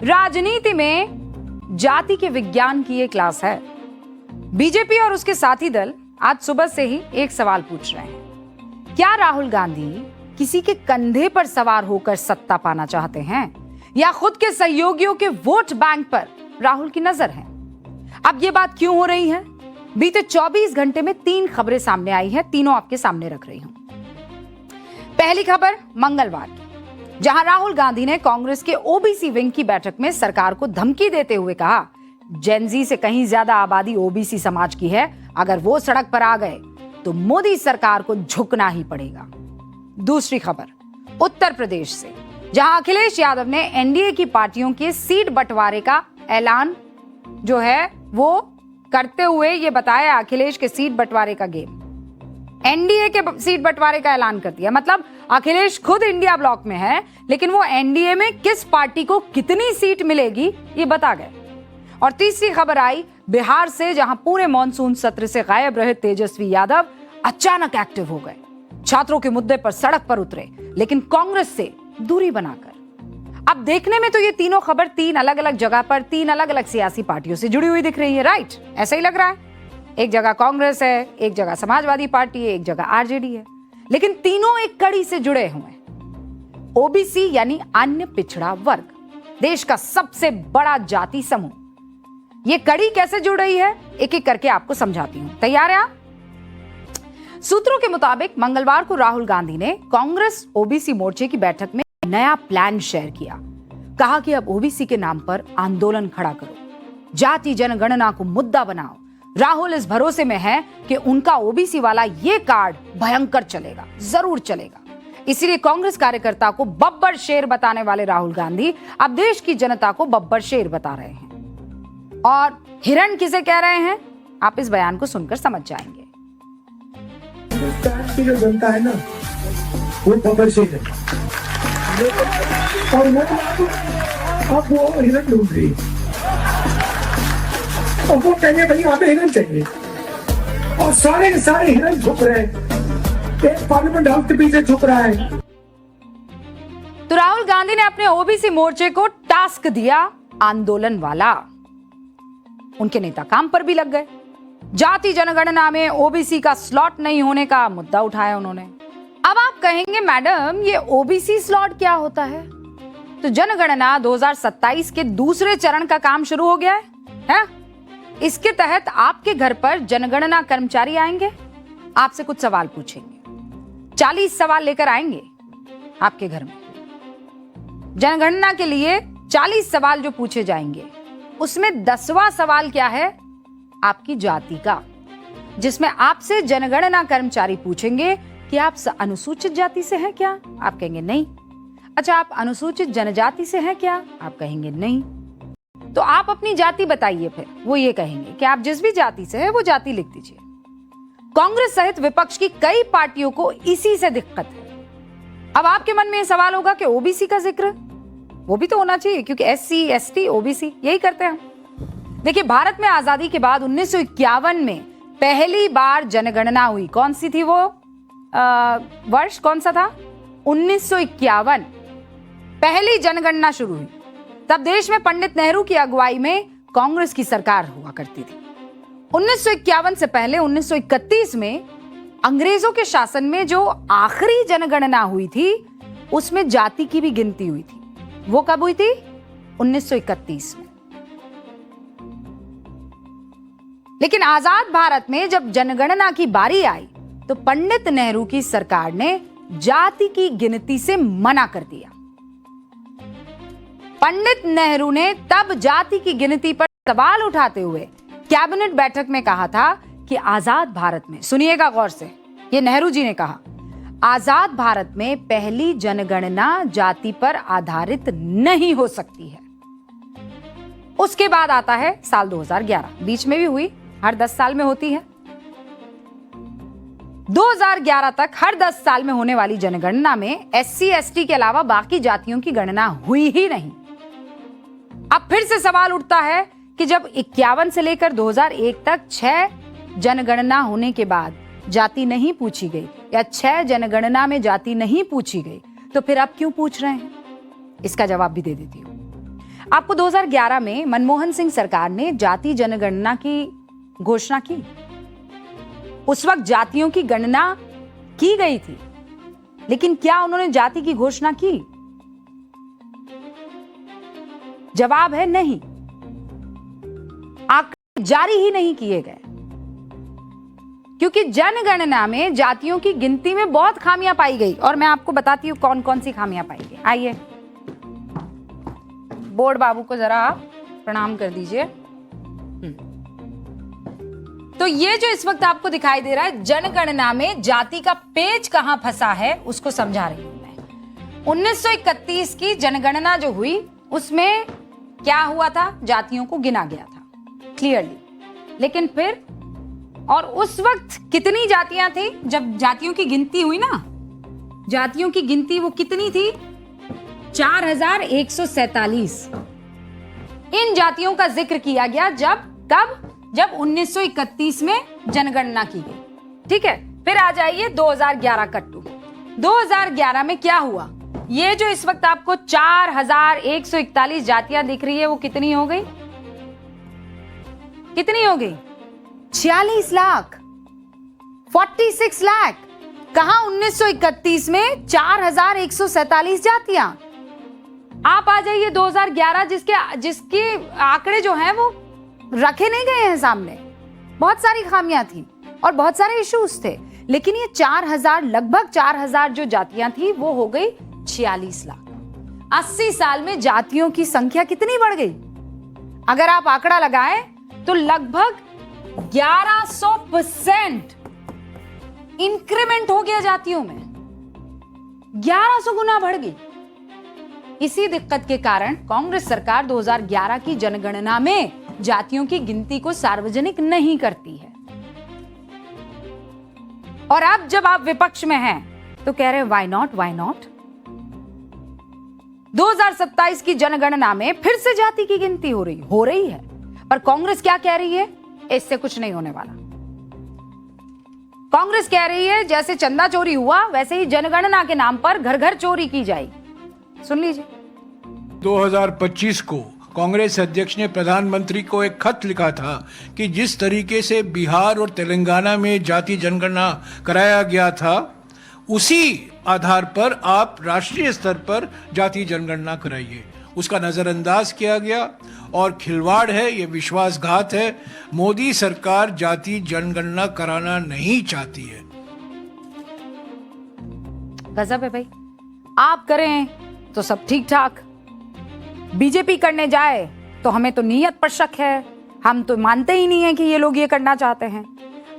राजनीति में जाति के विज्ञान की ये क्लास है। बीजेपी और उसके साथी दल आज सुबह से ही एक सवाल पूछ रहे हैं। क्या राहुल गांधी किसी के कंधे पर सवार होकर सत्ता पाना चाहते हैं या खुद के सहयोगियों के वोट बैंक पर राहुल की नजर है? अब ये बात क्यों हो रही है? बीते 24 घंटे में 3 खबरें सामने आई हैं, तीनों आपके सामने रख रही हूं। पहली खबर मंगलवार की, जहां राहुल गांधी ने कांग्रेस के ओबीसी विंग की बैठक में सरकार को धमकी देते हुए कहा, जेनजी से कहीं ज्यादा आबादी ओबीसी समाज की है, अगर वो सड़क पर आ गए तो मोदी सरकार को झुकना ही पड़ेगा। दूसरी खबर उत्तर प्रदेश से, जहां अखिलेश यादव ने एनडीए की पार्टियों के सीट बंटवारे का ऐलान जो है वो करते हुए ये बताया, अखिलेश के सीट बंटवारे का गेम, एनडीए के सीट बंटवारे का ऐलान कर दिया। मतलब अखिलेश खुद इंडिया ब्लॉक में है, लेकिन वो एनडीए में किस पार्टी को कितनी सीट मिलेगी ये बता गए। और तीसरी खबर आई बिहार से, जहां पूरे मॉनसून सत्र से गायब रहे तेजस्वी यादव अचानक एक्टिव हो गए। छात्रों के मुद्दे पर सड़क पर उतरे, लेकिन कांग्रेस से दूरी बनाकर। अब देखने में तो ये तीनों खबर 3 अलग अलग जगह पर 3 अलग अलग सियासी पार्टियों से जुड़ी हुई दिख रही है, राइट? ऐसा ही लग रहा है। एक जगह कांग्रेस है, एक जगह समाजवादी पार्टी है, एक जगह आरजेडी है, लेकिन तीनों एक कड़ी से जुड़े हुए हैं। ओबीसी यानी अन्य पिछड़ा वर्ग, देश का सबसे बड़ा जाति समूह। ये कड़ी कैसे जुड़ रही है, एक एक करके आपको समझाती हूं। तैयार है आप? सूत्रों के मुताबिक मंगलवार को राहुल गांधी ने कांग्रेस ओबीसी मोर्चे की बैठक में नया प्लान शेयर किया। कहा कि अब ओबीसी के नाम पर आंदोलन खड़ा करो, जाति जनगणना को मुद्दा बनाओ। राहुल इस भरोसे में है कि उनका ओबीसी वाला ये कार्ड भयंकर चलेगा, जरूर चलेगा। इसीलिए कांग्रेस कार्यकर्ता को बब्बर शेर बताने वाले राहुल गांधी अब देश की जनता को बब्बर शेर बता रहे हैं। और हिरण किसे कह रहे हैं, आप इस बयान को सुनकर समझ जाएंगे। हिंदुस्तान की जो जनता है ना, वो बब्बर शेर है, और अब वो हिरण ढूंढ रही है, और वो कहने भाई वहां पे हिरण चाहिए, और सारे के सारे हिरण झुक रहे हैं। एक पार्लियामेंट हाउस के पीछे झुक रहा है। तो राहुल गांधी ने अपने ओबीसी मोर्चे को टास्क दिया आंदोलन वाला। उनके नेता काम पर भी लग गए। जाति जनगणना में ओबीसी का स्लॉट नहीं होने का मुद्दा उठाया उन्होंने। अब आप कहेंगे, मैडम ये ओबीसी स्लॉट क्या होता है? तो जनगणना 2027 के दूसरे चरण का काम शुरू हो गया है? इसके तहत आपके घर पर जनगणना कर्मचारी आएंगे, आपसे कुछ सवाल पूछेंगे। 40 सवाल लेकर आएंगे आपके घर में। जनगणना के लिए 40 सवाल जो पूछे जाएंगे, उसमें 10वां सवाल क्या है? आपकी जाति का, जिसमें आपसे जनगणना कर्मचारी पूछेंगे कि आप अनुसूचित जाति से हैं क्या? आप कहेंगे नहीं। अच्छा, आप अनुसूचित जनजाति से हैं क्या? आप कहेंगे नहीं। तो आप अपनी जाति बताइए। फिर वो ये कहेंगे कि आप जिस भी जाति से है वो जाति लिख दीजिए। कांग्रेस सहित विपक्ष की कई पार्टियों को इसी से दिक्कत है। अब आपके मन में सवाल होगा कि ओबीसी का जिक्र वो भी तो होना चाहिए, क्योंकि एससी एसटी ओबीसी यही करते हैं हम। देखिए, भारत में आजादी के बाद 1951 में पहली बार जनगणना हुई। कौन सी थी वो वर्ष? कौन सा था? 1951 पहली जनगणना शुरू हुई। तब देश में पंडित नेहरू की अगुवाई में कांग्रेस की सरकार हुआ करती थी। 1951 से पहले 1931 में अंग्रेजों के शासन में जो आखिरी जनगणना हुई थी, उसमें जाति की भी गिनती हुई थी। वो कब हुई थी? 1931 में। लेकिन आजाद भारत में जब जनगणना की बारी आई, तो पंडित नेहरू की सरकार ने जाति की गिनती से मना कर दिया। पंडित नेहरू ने तब जाति की गिनती पर सवाल उठाते हुए कैबिनेट बैठक में कहा था कि आजाद भारत में, सुनिएगा गौर से, ये नेहरू जी ने कहा, आजाद भारत में पहली जनगणना जाति पर आधारित नहीं हो सकती है। उसके बाद आता है साल 2011, बीच में भी हुई, हर 10 साल में होती है। 2011 तक हर 10 साल में होने वाली जनगणना में एससी एसटी के अलावा बाकी जातियों की गणना हुई ही नहीं। अब फिर से सवाल उठता है कि जब 51 से लेकर 2001 तक 6 जनगणना होने के बाद जाति नहीं पूछी गई, या 6 जनगणना में जाति नहीं पूछी गई, तो फिर आप क्यों पूछ रहे हैं? इसका जवाब भी दे देती हूं। आपको 2011 में मनमोहन सिंह सरकार ने जाति जनगणना की घोषणा की। उस वक्त जातियों की गणना की गई थी, लेकिन क्या उन्होंने जाति की घोषणा की? जवाब है नहीं। आंकड़े जारी ही नहीं किए गए, क्योंकि जनगणना में जातियों की गिनती में बहुत खामियां पाई गई। और मैं आपको बताती हूं कौन कौन सी खामियां पाई गई। आइए, बोर्ड बाबू को जरा आप प्रणाम कर दीजिए। तो ये जो इस वक्त आपको दिखाई दे रहा है, जनगणना में जाति का पेच कहां फंसा है उसको समझा रही हूं मैं। 1931 की जनगणना जो हुई उसमें क्या हुआ था? जातियों को गिना गया था क्लियरली, लेकिन फिर और उस वक्त कितनी जातियां थी जब जातियों की गिनती हुई ना? जातियों की गिनती वो कितनी थी? 4147। इन जातियों का जिक्र किया गया जब 1931 में जनगणना की गई। ठीक है, फिर आ जाइए 2011 कट्टू। 2011 में क्या हुआ? ये जो इस वक्त आपको 4141 जातियां दिख रही है, वो कितनी हो गई? कितनी हो गई? 46 लाख, 46 लाख। कहां 1931 में 4147 जातियां। आप आ जाइए 2011, जिसके आंकड़े जो हैं वो रखे नहीं गए हैं सामने। बहुत सारी खामियां थी और बहुत सारे इश्यूज थे, लेकिन ये 4000, लगभग 4000 जो जातियां थी वो हो गई 46 लाख। 80 साल में जातियों की संख्या कितनी बढ़ गई? अगर आप आंकड़ा लगाएं तो लगभग 1100% इंक्रीमेंट हो गया जातियों में। 1100 गुना बढ़ गई। इसी दिक्कत के कारण कांग्रेस सरकार 2011 की जनगणना में जातियों की गिनती को सार्वजनिक नहीं करती है। और अब जब आप विपक्ष में हैं तो कह रहे हैं व्हाई नॉट। 2027 की जनगणना में फिर से जाति की गिनती हो रही है, पर कांग्रेस क्या कह रही है? इससे कुछ नहीं होने वाला। कांग्रेस कह रही है जैसे चंदा चोरी हुआ वैसे ही जनगणना के नाम पर घर घर चोरी की जाएगी। सुन लीजिए। 2025 को कांग्रेस अध्यक्ष ने प्रधानमंत्री को एक खत लिखा था कि जिस तरीके से बिहार और तेलंगाना में जाति जनगणना कराया गया था, उसी आधार पर आप राष्ट्रीय स्तर पर जाति जनगणना कराइए। उसका नजरअंदाज किया गया और खिलवाड़ है, ये विश्वासघात है। मोदी सरकार जाति जनगणना कराना नहीं चाहती है। गजब है भाई। आप करें तो सब ठीक ठाक, बीजेपी करने जाए तो हमें तो नीयत पर शक है। हम तो मानते ही नहीं है कि ये लोग ये करना चाहते हैं।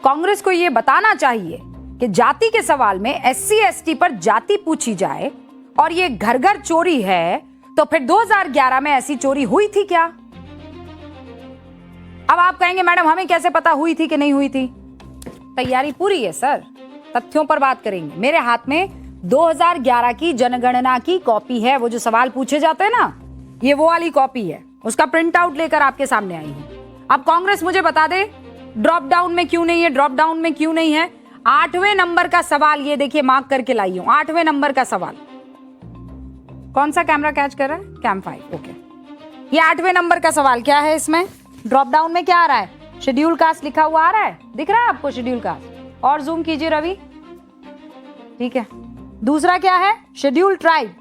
कांग्रेस को ये बताना चाहिए कि जाति के सवाल में SC ST पर जाति पूछी जाए और ये घर घर चोरी है, तो फिर 2011 में ऐसी चोरी हुई थी क्या? अब आप कहेंगे मैडम हमें कैसे पता हुई थी कि नहीं हुई थी? तैयारी पूरी है सर, तथ्यों पर बात करेंगे। मेरे हाथ में 2011 की जनगणना की कॉपी है। वो जो सवाल पूछे जाते हैं ना, ये वो वाली कॉपी है। उसका प्रिंट आउट लेकर आपके सामने आई हूं। अब कांग्रेस मुझे बता दे ड्रॉप डाउन में क्यों नहीं है, ड्रॉप डाउन में क्यों नहीं है। 8वें नंबर का सवाल ये देखिए, मार्क करके लाई हूं। 8वें नंबर का सवाल कौन सा कैमरा कैच कर रहा है? कैम 5। ओके, ये 8वें नंबर का सवाल क्या है? इसमें ड्रॉप डाउन में क्या आ रहा है? शेड्यूल कास्ट लिखा हुआ आ रहा है, दिख रहा है आपको शेड्यूल कास्ट? और जूम कीजिए रवि। ठीक है, दूसरा क्या है? Schedule tribe.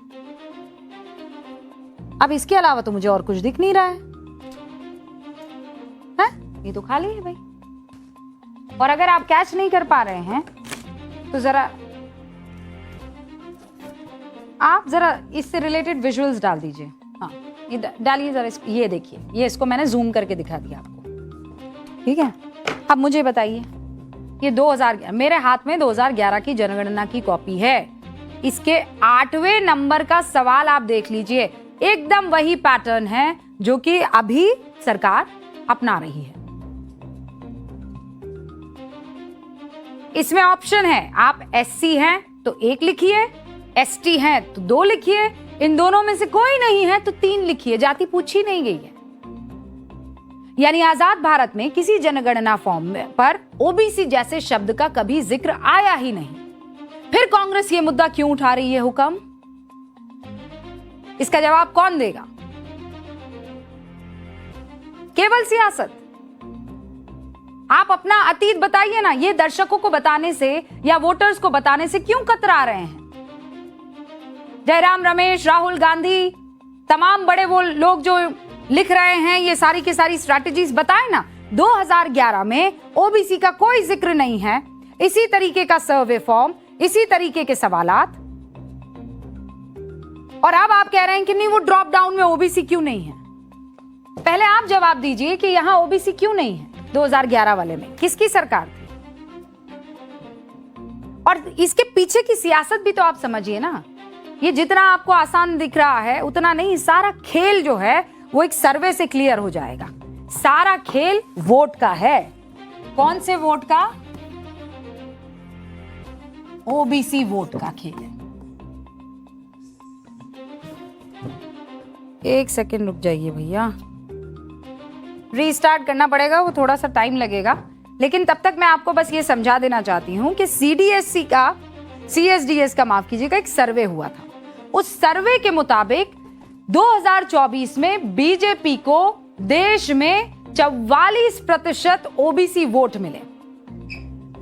अब इसके अलावा तो मुझे और कुछ दिख नहीं रहा है। ये तो खाली है भाई। और अगर आप कैच नहीं कर पा रहे हैं तो आप जरा इससे रिलेटेड विजुअल्स डाल दीजिए। हाँ, ये डालिए जरा। ये देखिए, ये इसको मैंने जूम करके दिखा दिया आपको। ठीक है, अब मुझे बताइए, ये 2011 मेरे हाथ में 2011 की जनगणना की कॉपी है। इसके 8वें नंबर का सवाल आप देख लीजिए। एकदम वही पैटर्न है जो कि अभी सरकार अपना रही है। इसमें ऑप्शन है, आप SC हैं तो 1 लिखिए, ST हैं तो 2 लिखिए, इन दोनों में से कोई नहीं है तो 3 लिखिए। जाति पूछी नहीं गई है। यानी आजाद भारत में किसी जनगणना फॉर्म पर OBC जैसे शब्द का कभी जिक्र आया ही नहीं। फिर कांग्रेस ये मुद्दा क्यों उठा रही है हुक्म? इसका जवाब कौन देगा? केवल सियासत। आप अपना अतीत बताइए ना, ये दर्शकों को बताने से या वोटर्स को बताने से क्यों कतरा रहे हैं? जयराम रमेश, राहुल गांधी, तमाम बड़े वो लोग जो लिख रहे हैं ये सारी की सारी स्ट्रैटेजीज बताए ना। 2011 में ओबीसी का कोई जिक्र नहीं है, इसी तरीके का सर्वे फॉर्म, इसी तरीके के सवालात, और अब आप कह रहे हैं कि नहीं वो ड्रॉप डाउन में ओबीसी क्यों नहीं है। पहले आप जवाब दीजिए कि यहां ओबीसी क्यों नहीं है 2011 वाले में, किसकी सरकार थी? और इसके पीछे की सियासत भी तो आप समझिए ना। ये जितना आपको आसान दिख रहा है उतना नहीं, सारा खेल जो है वो एक सर्वे से क्लियर हो जाएगा। सारा खेल वोट का है। कौन से वोट का? ओबीसी वोट का खेल है। एक सेकेंड रुक जाइए भैया, रीस्टार्ट करना पड़ेगा, वो थोड़ा सा टाइम लगेगा। लेकिन तब तक मैं आपको बस ये समझा देना चाहती हूं कि सीएसडीएस का माफ कीजिएगा, एक सर्वे हुआ था। उस सर्वे के मुताबिक 2024 में बीजेपी को देश में 44% ओबीसी वोट मिले।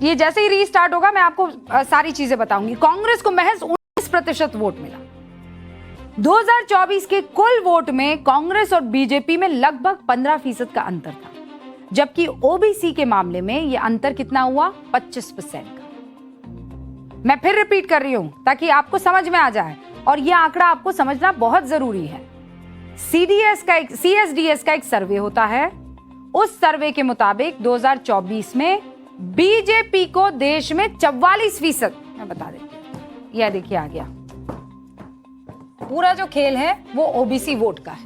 ये जैसे ही रीस्टार्ट होगा मैं आपको सारी चीजें बताऊंगी। कांग्रेस को महज 19% वोट मिला। 2024 के कुल वोट में कांग्रेस और बीजेपी में लगभग 15% का अंतर था, जबकि ओबीसी के मामले में यह अंतर कितना हुआ? 25% का। मैं फिर रिपीट कर रही हूं ताकि आपको समझ में आ जाए, और यह आंकड़ा आपको समझना बहुत जरूरी है। सीएसडीएस का एक सर्वे होता है। उस सर्वे के मुताबिक 2024 में बीजेपी को देश में 44%, मैं बता देती हूं, यह देखिए आ गया। पूरा जो खेल है वो ओबीसी वोट का है।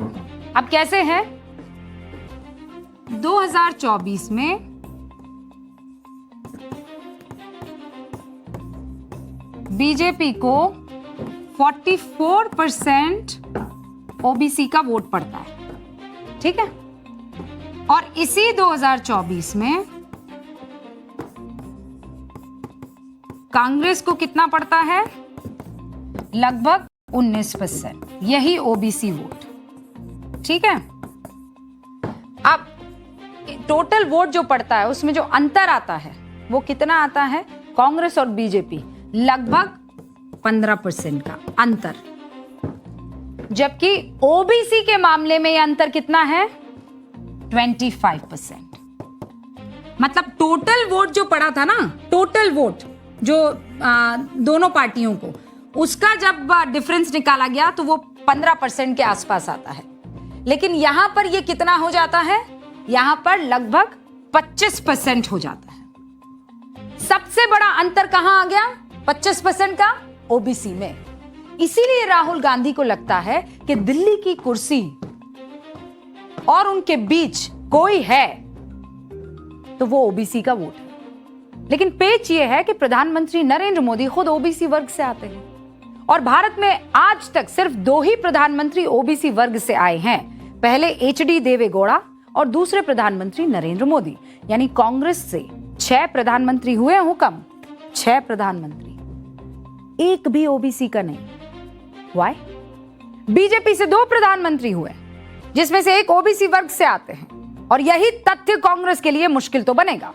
अब कैसे है? 2024 में बीजेपी को 44% ओबीसी का वोट पड़ता है, ठीक है। और इसी 2024 में कांग्रेस को कितना पड़ता है? लगभग 19%, यही ओबीसी वोट, ठीक है। अब टोटल वोट जो पड़ता है उसमें जो अंतर आता है वो कितना आता है? कांग्रेस और बीजेपी लगभग 15% का अंतर, जबकि ओबीसी के मामले में यह अंतर कितना है? 25%। मतलब टोटल वोट जो पड़ा था ना, टोटल वोट जो दोनों पार्टियों को, उसका जब डिफरेंस निकाला गया तो वो 15% के आसपास आता है। लेकिन यहां पर ये कितना हो जाता है? यहां पर लगभग 25% हो जाता है। सबसे बड़ा अंतर कहां आ गया? 25% का ओबीसी में। इसीलिए राहुल गांधी को लगता है कि दिल्ली की कुर्सी और उनके बीच कोई है तो वो ओबीसी का वोट है। लेकिन पेच ये है कि प्रधानमंत्री नरेंद्र मोदी खुद ओबीसी वर्ग से आते हैं, और भारत में आज तक सिर्फ 2 ही प्रधानमंत्री ओबीसी वर्ग से आए हैं। पहले एचडी देवेगौड़ा और दूसरे प्रधानमंत्री नरेंद्र मोदी। यानी कांग्रेस से 6 प्रधानमंत्री हुए। हुक्म 6 प्रधानमंत्री, एक भी ओबीसी का नहीं। व्हाई? बीजेपी से 2 प्रधानमंत्री हुए, जिसमें से एक ओबीसी वर्ग से आते हैं, और यही तथ्य कांग्रेस के लिए मुश्किल तो बनेगा।